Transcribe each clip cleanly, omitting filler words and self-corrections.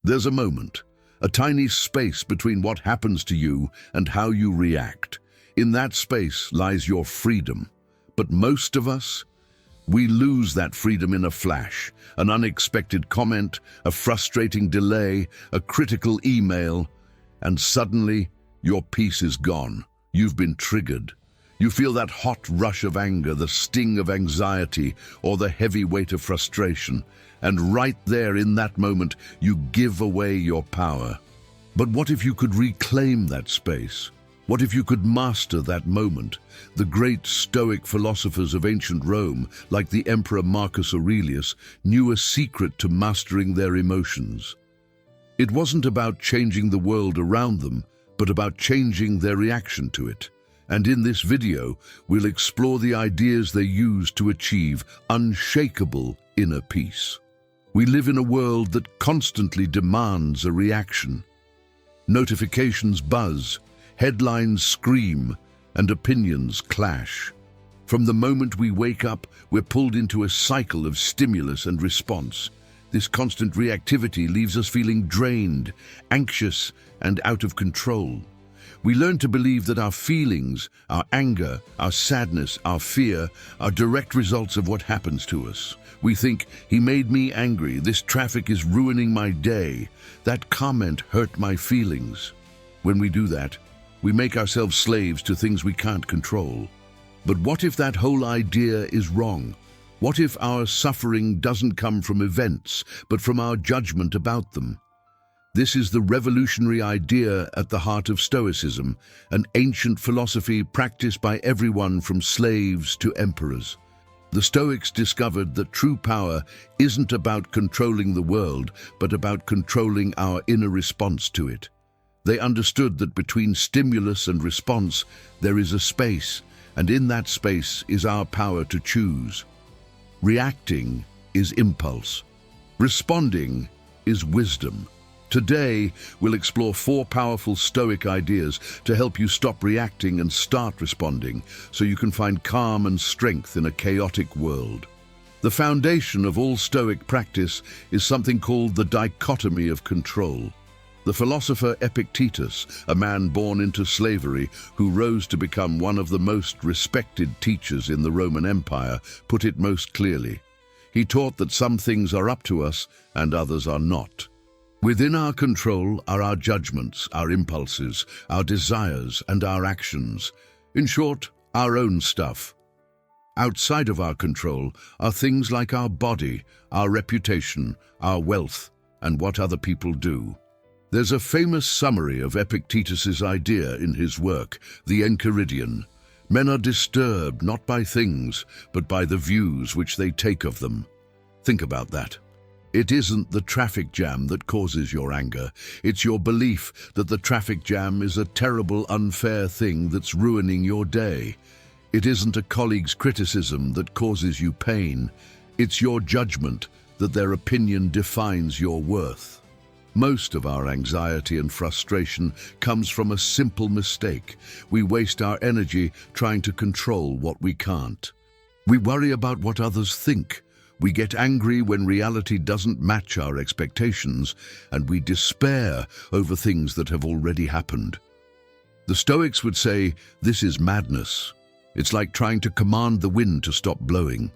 There's a moment, a tiny space between what happens to you and how you react. In that space lies your freedom. But most of us, we lose that freedom in a flash, an unexpected comment, a frustrating delay, a critical email, and suddenly your peace is gone. You've been triggered. You feel that hot rush of anger, the sting of anxiety, or the heavy weight of frustration. And right there in that moment, you give away your power. But what if you could reclaim that space? What if you could master that moment? The great Stoic philosophers of ancient Rome, like the Emperor Marcus Aurelius, knew a secret to mastering their emotions. It wasn't about changing the world around them, but about changing their reaction to it. And in this video, we'll explore the ideas they used to achieve unshakable inner peace. We live in a world that constantly demands a reaction. Notifications buzz, headlines scream, and opinions clash. From the moment we wake up, we're pulled into a cycle of stimulus and response. This constant reactivity leaves us feeling drained, anxious, and out of control. We learn to believe that our feelings, our anger, our sadness, our fear are direct results of what happens to us. We think, he made me angry, this traffic is ruining my day, that comment hurt my feelings. When we do that, we make ourselves slaves to things we can't control. But what if that whole idea is wrong? What if our suffering doesn't come from events, but from our judgment about them? This is the revolutionary idea at the heart of Stoicism, an ancient philosophy practiced by everyone from slaves to emperors. The Stoics discovered that true power isn't about controlling the world, but about controlling our inner response to it. They understood that between stimulus and response, there is a space, and in that space is our power to choose. Reacting is impulse. Responding is wisdom. Today, we'll explore 4 powerful Stoic ideas to help you stop reacting and start responding, so you can find calm and strength in a chaotic world. The foundation of all Stoic practice is something called the dichotomy of control. The philosopher Epictetus, a man born into slavery who rose to become one of the most respected teachers in the Roman Empire, put it most clearly. He taught that some things are up to us and others are not. Within our control are our judgments, our impulses, our desires, and our actions. In short, our own stuff. Outside of our control are things like our body, our reputation, our wealth, and what other people do. There's a famous summary of Epictetus's idea in his work, The Enchiridion. Men are disturbed not by things, but by the views which they take of them. Think about that. It isn't the traffic jam that causes your anger. It's your belief that the traffic jam is a terrible, unfair thing that's ruining your day. It isn't a colleague's criticism that causes you pain. It's your judgment that their opinion defines your worth. Most of our anxiety and frustration comes from a simple mistake. We waste our energy trying to control what we can't. We worry about what others think. We get angry when reality doesn't match our expectations, and we despair over things that have already happened. The Stoics would say, this is madness. It's like trying to command the wind to stop blowing.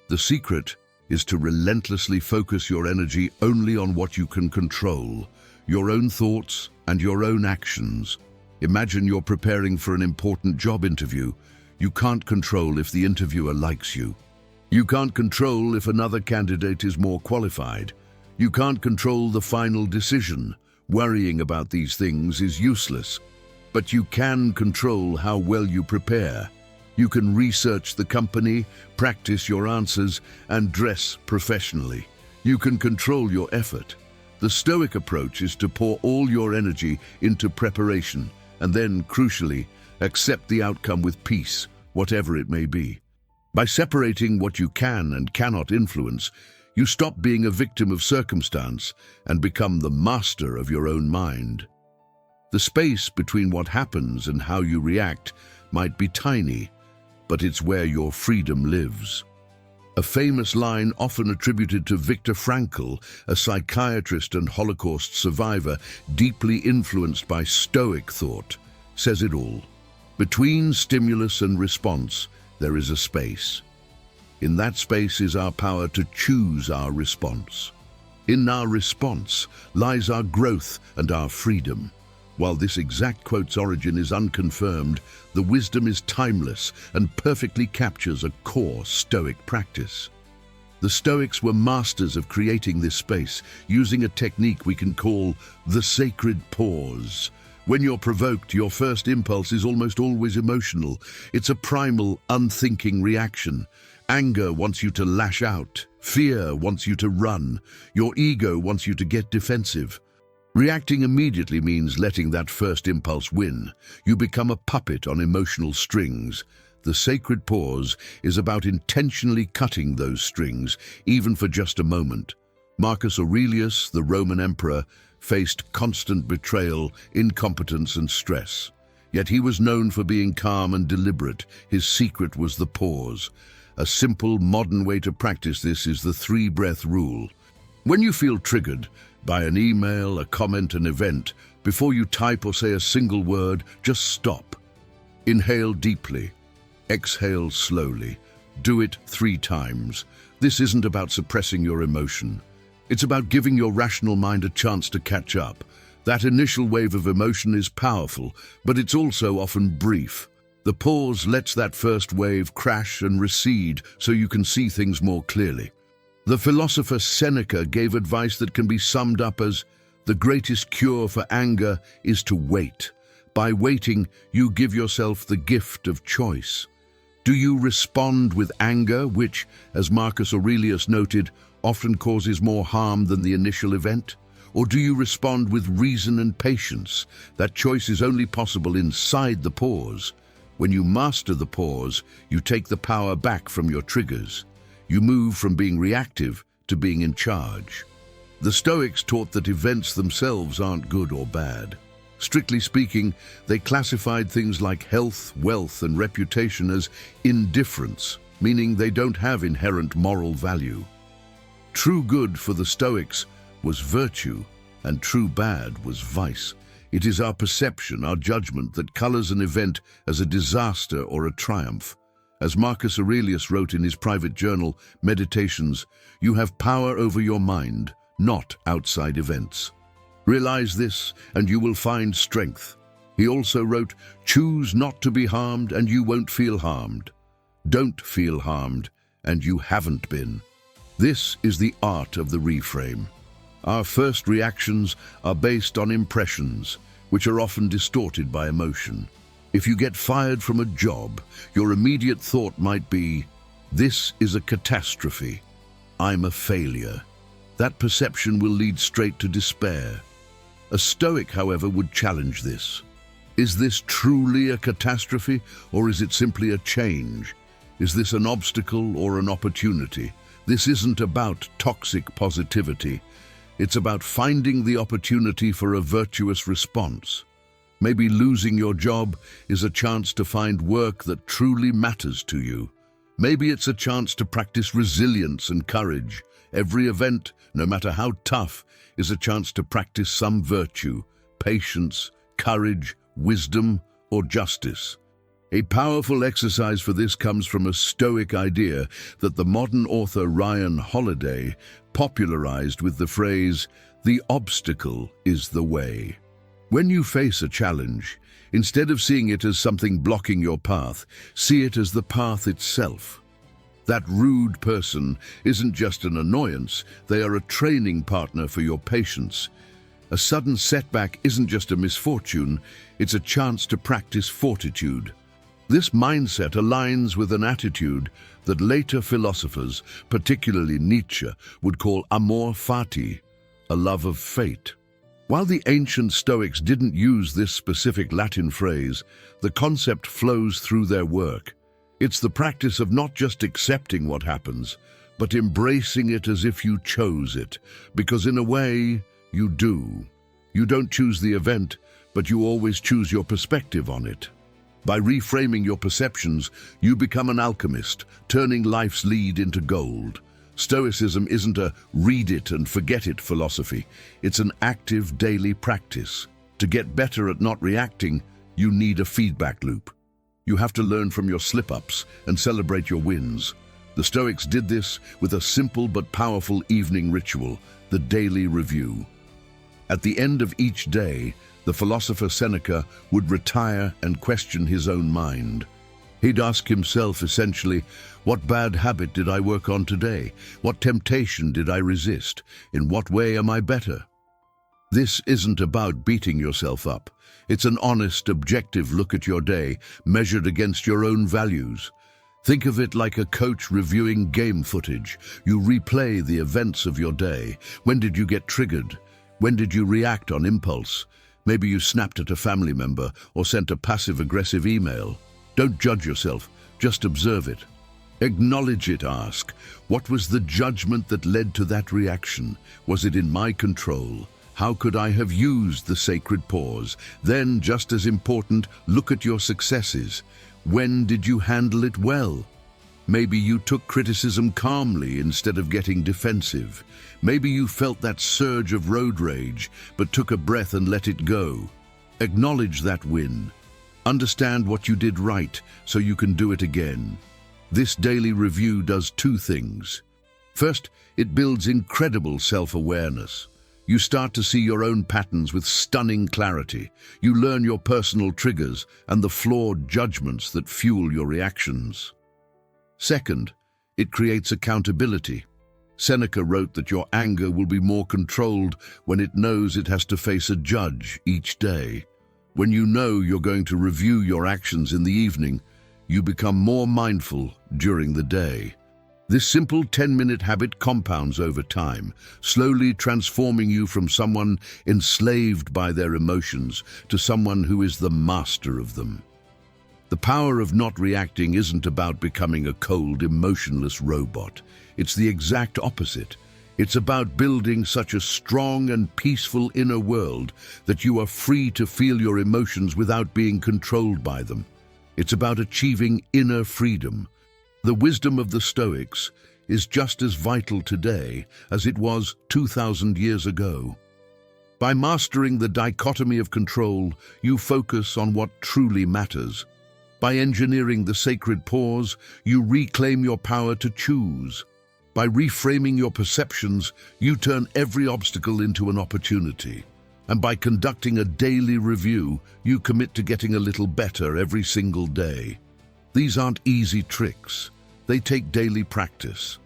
The secret is to relentlessly focus your energy only on what you can control, your own thoughts and your own actions. Imagine you're preparing for an important job interview. You can't control if the interviewer likes you. You can't control if another candidate is more qualified. You can't control the final decision. Worrying about these things is useless. But you can control how well you prepare. You can research the company, practice your answers, and dress professionally. You can control your effort. The Stoic approach is to pour all your energy into preparation, and then, crucially, accept the outcome with peace, whatever it may be. By separating what you can and cannot influence, you stop being a victim of circumstance and become the master of your own mind. The space between what happens and how you react might be tiny, but it's where your freedom lives. a famous line often attributed to Viktor Frankl, a psychiatrist and Holocaust survivor deeply influenced by Stoic thought, says it all. Between stimulus and response, there is a space. In that space is our power to choose our response. In our response lies our growth and our freedom. While this exact quote's origin is unconfirmed, the wisdom is timeless and perfectly captures a core Stoic practice. The Stoics were masters of creating this space, using a technique we can call the sacred pause. When you're provoked, your first impulse is almost always emotional. It's a primal, unthinking reaction. Anger wants you to lash out. Fear wants you to run. Your ego wants you to get defensive. Reacting immediately means letting that first impulse win. You become a puppet on emotional strings. The sacred pause is about intentionally cutting those strings, even for just a moment. Marcus Aurelius, the Roman emperor, faced constant betrayal, incompetence, and stress. Yet he was known for being calm and deliberate. His secret was the pause. A simple, modern way to practice this is the three-breath rule. When you feel triggered by an email, a comment, an event, before you type or say a single word, just stop. Inhale deeply. Exhale slowly. Do it 3 times. This isn't about suppressing your emotion. It's about giving your rational mind a chance to catch up. That initial wave of emotion is powerful, but it's also often brief. The pause lets that first wave crash and recede so you can see things more clearly. The philosopher Seneca gave advice that can be summed up as, "The greatest cure for anger is to wait. By waiting, you give yourself the gift of choice." Do you respond with anger, which, as Marcus Aurelius noted, often causes more harm than the initial event? Or do you respond with reason and patience? That choice is only possible inside the pause. When you master the pause, you take the power back from your triggers. You move from being reactive to being in charge. The Stoics taught that events themselves aren't good or bad. Strictly speaking, they classified things like health, wealth, and reputation as indifference, meaning they don't have inherent moral value. True good for the Stoics was virtue, and true bad was vice. It is our perception, our judgment, that colors an event as a disaster or a triumph. As Marcus Aurelius wrote in his private journal, Meditations, you have power over your mind, not outside events. Realize this, and you will find strength. He also wrote, choose not to be harmed, and you won't feel harmed. Don't feel harmed, and you haven't been. This is the art of the reframe. Our first reactions are based on impressions, which are often distorted by emotion. If you get fired from a job, your immediate thought might be, this is a catastrophe. I'm a failure. That perception will lead straight to despair. A Stoic, however, would challenge this. Is this truly a catastrophe, or is it simply a change? Is this an obstacle or an opportunity? This isn't about toxic positivity. It's about finding the opportunity for a virtuous response. Maybe losing your job is a chance to find work that truly matters to you. Maybe it's a chance to practice resilience and courage. Every event, no matter how tough, is a chance to practice some virtue, patience, courage, wisdom, or justice. A powerful exercise for this comes from a Stoic idea that the modern author Ryan Holiday popularized with the phrase, the obstacle is the way. When you face a challenge, instead of seeing it as something blocking your path, see it as the path itself. That rude person isn't just an annoyance, they are a training partner for your patience. A sudden setback isn't just a misfortune, it's a chance to practice fortitude. This mindset aligns with an attitude that later philosophers, particularly Nietzsche, would call amor fati, a love of fate. While the ancient Stoics didn't use this specific Latin phrase, the concept flows through their work. It's the practice of not just accepting what happens, but embracing it as if you chose it, because in a way, you do. You don't choose the event, but you always choose your perspective on it. By reframing your perceptions, you become an alchemist, turning life's lead into gold. Stoicism isn't a read it and forget it philosophy. It's an active daily practice. To get better at not reacting, you need a feedback loop. You have to learn from your slip-ups and celebrate your wins. The Stoics did this with a simple but powerful evening ritual, the daily review. At the end of each day, the philosopher Seneca would retire and question his own mind. He'd ask himself essentially, what bad habit did I work on today? What temptation did I resist? In what way am I better? This isn't about beating yourself up. It's an honest, objective look at your day, measured against your own values. Think of it like a coach reviewing game footage. You replay the events of your day. When did you get triggered? When did you react on impulse? Maybe you snapped at a family member or sent a passive-aggressive email. Don't judge yourself, just observe it. Acknowledge it, ask, what was the judgment that led to that reaction? Was it in my control? How could I have used the sacred pause? Then, just as important, look at your successes. When did you handle it well? Maybe you took criticism calmly instead of getting defensive. Maybe you felt that surge of road rage, but took a breath and let it go. Acknowledge that win. Understand what you did right so you can do it again. This daily review does two things. First, it builds incredible self-awareness. You start to see your own patterns with stunning clarity. You learn your personal triggers and the flawed judgments that fuel your reactions. Second, it creates accountability. Seneca wrote that your anger will be more controlled when it knows it has to face a judge each day. When you know you're going to review your actions in the evening, you become more mindful during the day. This simple 10-minute habit compounds over time, slowly transforming you from someone enslaved by their emotions to someone who is the master of them. The power of not reacting isn't about becoming a cold, emotionless robot. It's the exact opposite. It's about building such a strong and peaceful inner world that you are free to feel your emotions without being controlled by them. It's about achieving inner freedom. The wisdom of the Stoics is just as vital today as it was 2,000 years ago. By mastering the dichotomy of control, you focus on what truly matters. By engineering the sacred pause, you reclaim your power to choose. By reframing your perceptions, you turn every obstacle into an opportunity. And by conducting a daily review, you commit to getting a little better every single day. These aren't easy tricks. They take daily practice.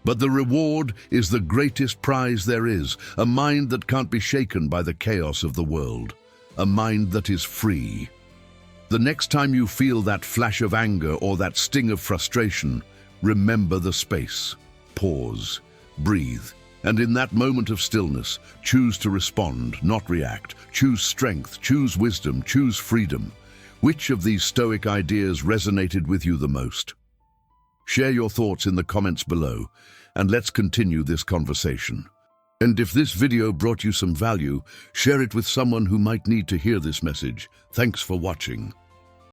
But the reward is the greatest prize there is, a mind that can't be shaken by the chaos of the world, a mind that is free. The next time you feel that flash of anger or that sting of frustration, remember the space. Pause, breathe, and in that moment of stillness, choose to respond, not react. Choose strength, choose wisdom, choose freedom. Which of these Stoic ideas resonated with you the most? Share your thoughts in the comments below, and let's continue this conversation. And if this video brought you some value, share it with someone who might need to hear this message. Thanks for watching.